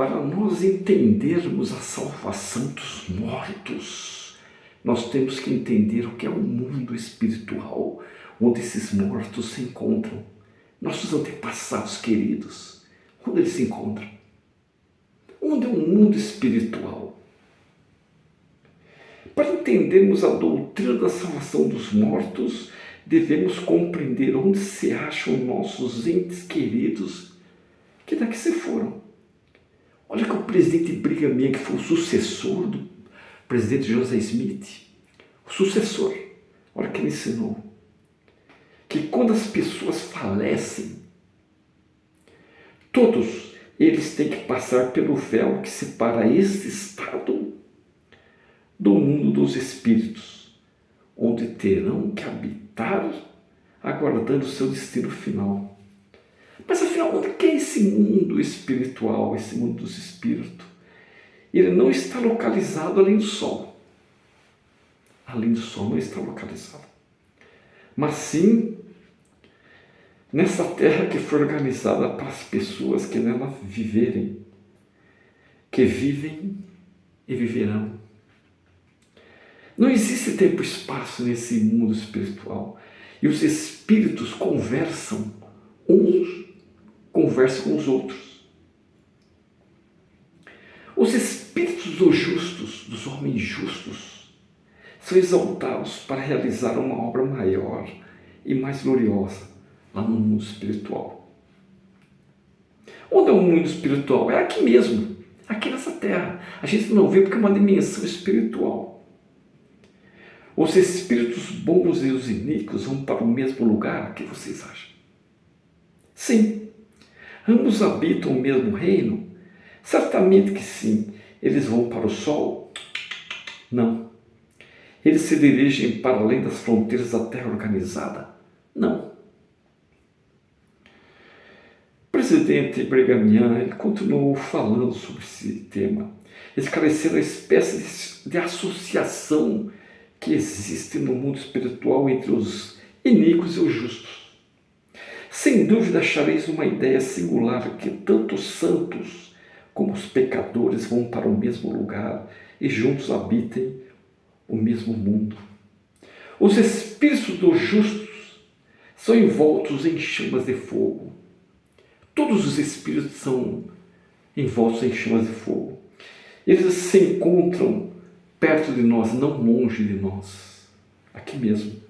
Para nós entendermos a salvação dos mortos, nós temos que entender o que é o mundo espiritual, onde esses mortos se encontram. Nossos antepassados queridos, onde eles se encontram? Onde é o mundo espiritual? Para entendermos a doutrina da salvação dos mortos, devemos compreender onde se acham nossos entes queridos que daqui se foram. Olha que o presidente Brigham Young, que foi o sucessor do presidente Joseph Smith, o sucessor, olha que ele ensinou, que quando as pessoas falecem, todos eles têm que passar pelo véu que separa este estado do mundo dos espíritos, onde terão que habitar aguardando o seu destino final. Mas afinal, onde é esse mundo espiritual, esse mundo dos espíritos? Ele não está localizado além do Sol. Além do Sol não está localizado. Mas sim nessa terra que foi organizada para as pessoas que nela viverem, que vivem e viverão. Não existe tempo e espaço nesse mundo espiritual. E os espíritos conversam com os outros. Os espíritos dos justos, dos homens justos, são exaltados para realizar uma obra maior e mais gloriosa lá no mundo espiritual. Onde é o mundo espiritual? É aqui mesmo, aqui nessa terra. A gente não vê porque é uma dimensão espiritual. Os espíritos bons e os iníquos vão para o mesmo lugar? O que vocês acham? Sim. Ambos habitam o mesmo reino? Certamente que sim. Eles vão para o Sol? Não. Eles se dirigem para além das fronteiras da Terra organizada? Não. O presidente Brigham Young, ele continuou falando sobre esse tema, esclarecendo a espécie de associação que existe no mundo espiritual entre os iníquos e os justos. Sem dúvida achareis uma ideia singular que tanto os santos como os pecadores vão para o mesmo lugar e juntos habitem o mesmo mundo. Os espíritos dos justos são envoltos em chamas de fogo. Todos os espíritos são envoltos em chamas de fogo. Eles se encontram perto de nós, não longe de nós, aqui mesmo.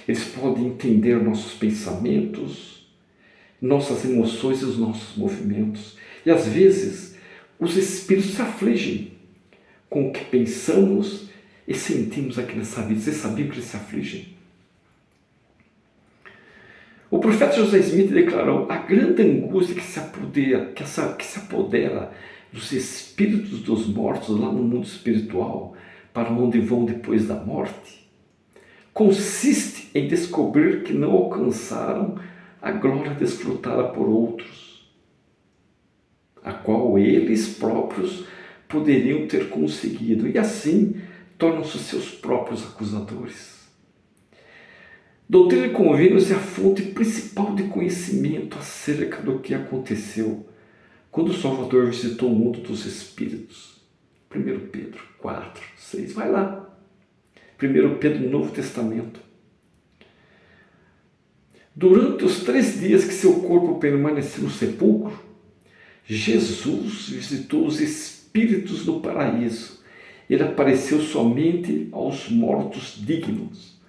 Eles podem entender nossos pensamentos, nossas emoções e os nossos movimentos. E às vezes os espíritos se afligem com o que pensamos e sentimos aqui nessa vida. Vocês sabiam que eles se afligem? O profeta José Smith declarou: a grande angústia que se apodera dos espíritos dos mortos lá no mundo espiritual, para onde vão depois da morte, consiste em descobrir que não alcançaram a glória desfrutada por outros, a qual eles próprios poderiam ter conseguido, e assim tornam-se seus próprios acusadores. Doutrina e convênios é a fonte principal de conhecimento acerca do que aconteceu quando o Salvador visitou o mundo dos espíritos. 1 Pedro 4, 6, vai lá. 1 Pedro no Novo Testamento. Durante os 3 dias que seu corpo permaneceu no sepulcro, Jesus visitou os espíritos no paraíso. Ele apareceu somente aos mortos dignos,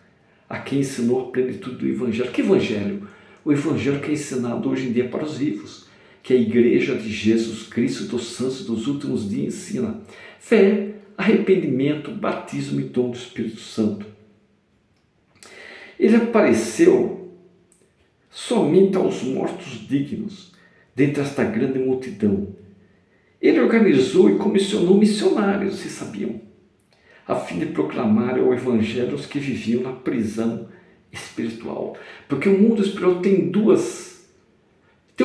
a quem ensinou a plenitude do Evangelho. Que Evangelho? O Evangelho que é ensinado hoje em dia para os vivos, que a Igreja de Jesus Cristo dos Santos dos últimos dias ensina. Fé, arrependimento, batismo e dom do Espírito Santo. Ele apareceu somente aos mortos dignos, dentre esta grande multidão. Ele organizou e comissionou missionários, vocês sabiam, a fim de proclamar o Evangelho aos que viviam na prisão espiritual. Porque o mundo espiritual tem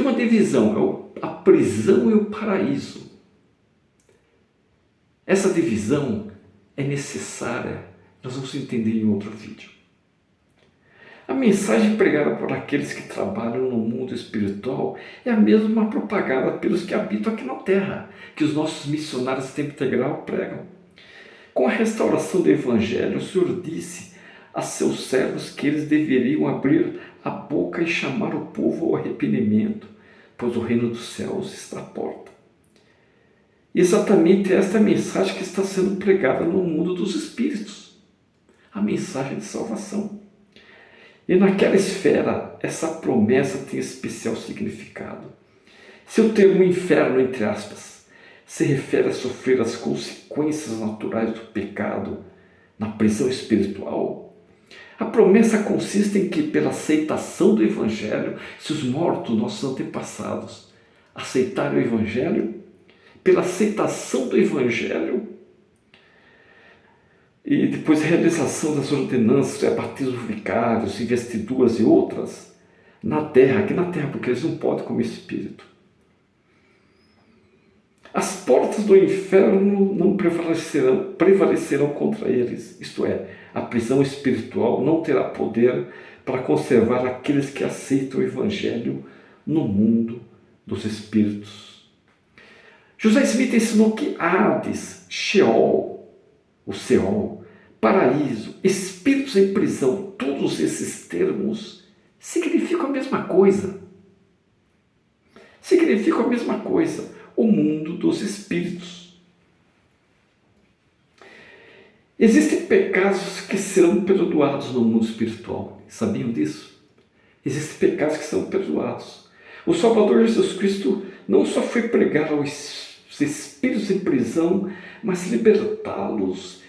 uma divisão, é a prisão e o paraíso. Essa divisão é necessária, nós vamos entender em outro vídeo. A mensagem pregada por aqueles que trabalham no mundo espiritual é a mesma propagada pelos que habitam aqui na Terra, que os nossos missionários de tempo integral pregam. Com a restauração do Evangelho, o Senhor disse a seus servos que eles deveriam abrir a boca e chamar o povo ao arrependimento, pois o reino dos céus está à porta. E exatamente esta é a mensagem que está sendo pregada no mundo dos espíritos, a mensagem de salvação. E naquela esfera, essa promessa tem especial significado. Se o termo inferno, entre aspas, se refere a sofrer as consequências naturais do pecado na prisão espiritual, a promessa consiste em que, pela aceitação do Evangelho, se os mortos, nossos antepassados, aceitarem o Evangelho, pela aceitação do Evangelho, e depois a realização das ordenanças, batismos vicários, investiduras e outras, na terra, aqui na terra, porque eles não podem como espírito. As portas do inferno não prevalecerão contra eles, isto é, a prisão espiritual não terá poder para conservar aqueles que aceitam o Evangelho no mundo dos espíritos. José Smith ensinou que Hades, Sheol, o Seol, paraíso, espíritos em prisão, todos esses termos significam a mesma coisa. Significam a mesma coisa, o mundo dos espíritos. Existem pecados que serão perdoados no mundo espiritual. Sabiam disso? Existem pecados que serão perdoados. O Salvador Jesus Cristo não só foi pregar aos espíritos em prisão, mas libertá-los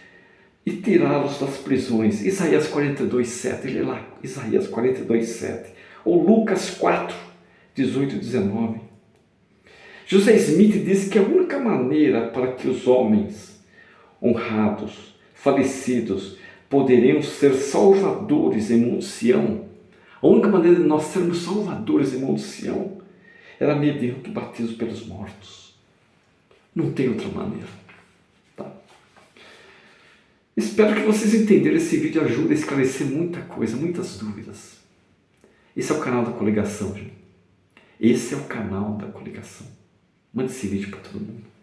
e tirá-los das prisões. Isaías 42:7, lê lá, Isaías 42:7, ou Lucas 4:18 e 19. José Smith diz que a única maneira para que os homens honrados, falecidos, poderiam ser salvadores em Monte Sião, a única maneira de nós sermos salvadores em Monte Sião era mediante o batismo pelos mortos. Não tem outra maneira. Tá? Espero que vocês entenderam esse vídeo, ajude a esclarecer muita coisa, muitas dúvidas. Esse é o canal da coligação, gente. Esse é o canal da coligação. Mande esse vídeo para todo mundo.